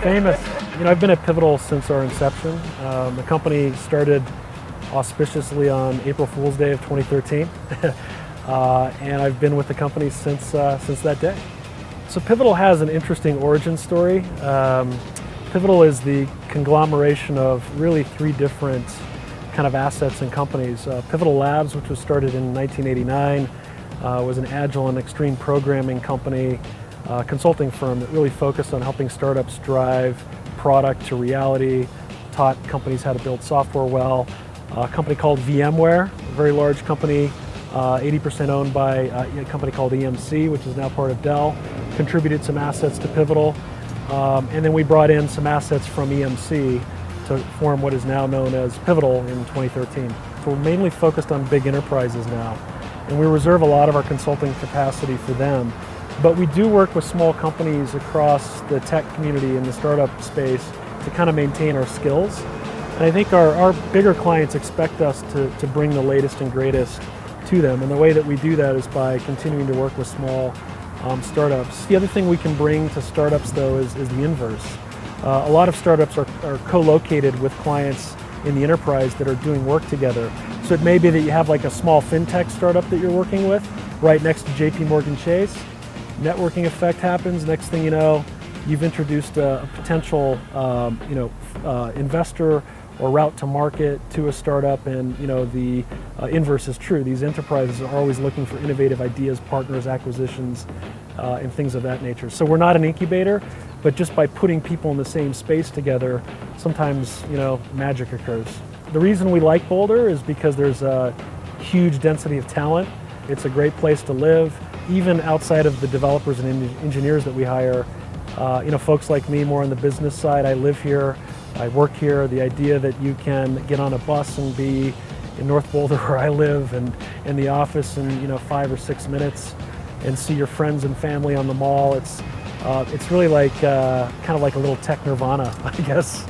Famous. I've been at Pivotal since our inception. The company started auspiciously on April Fool's Day of 2013, and I've been with the company since that day. So Pivotal has an interesting origin story. Pivotal is the conglomeration of really three different kind of assets and companies. Pivotal Labs, which was started in 1989, was an agile and extreme programming company, consulting firm that really focused on helping startups drive product to reality, taught companies how to build software well. A company called VMware, a very large company, 80% owned by a company called EMC, which is now part of Dell, contributed some assets to Pivotal. And then we brought in some assets from EMC to form what is now known as Pivotal in 2013. So we're mainly focused on big enterprises now, and we reserve a lot of our consulting capacity for them. But we do work with small companies across the tech community and the startup space to kind of maintain our skills. And I think our bigger clients expect us to bring the latest and greatest to them. And the way that we do that is by continuing to work with small startups. The other thing we can bring to startups, though, is the inverse. A lot of startups are co-located with clients in the enterprise that are doing work together. So it may be that you have like a small fintech startup that you're working with right next to JP Morgan Chase. Networking effect happens. Next thing you know, you've introduced a potential investor or route to market to a startup, and the inverse is true. These enterprises are always looking for innovative ideas, partners, acquisitions, and things of that nature. So we're not an incubator, but just by putting people in the same space together, sometimes magic occurs. The reason we like Boulder is because there's a huge density of talent. It's a great place to live. Even outside of the developers and engineers that we hire, folks like me more on the business side, I live here, I work here. The idea that you can get on a bus and be in North Boulder where I live and in the office in 5 or 6 minutes and see your friends and family on the mall, it's really like kind of like a little tech nirvana, I guess.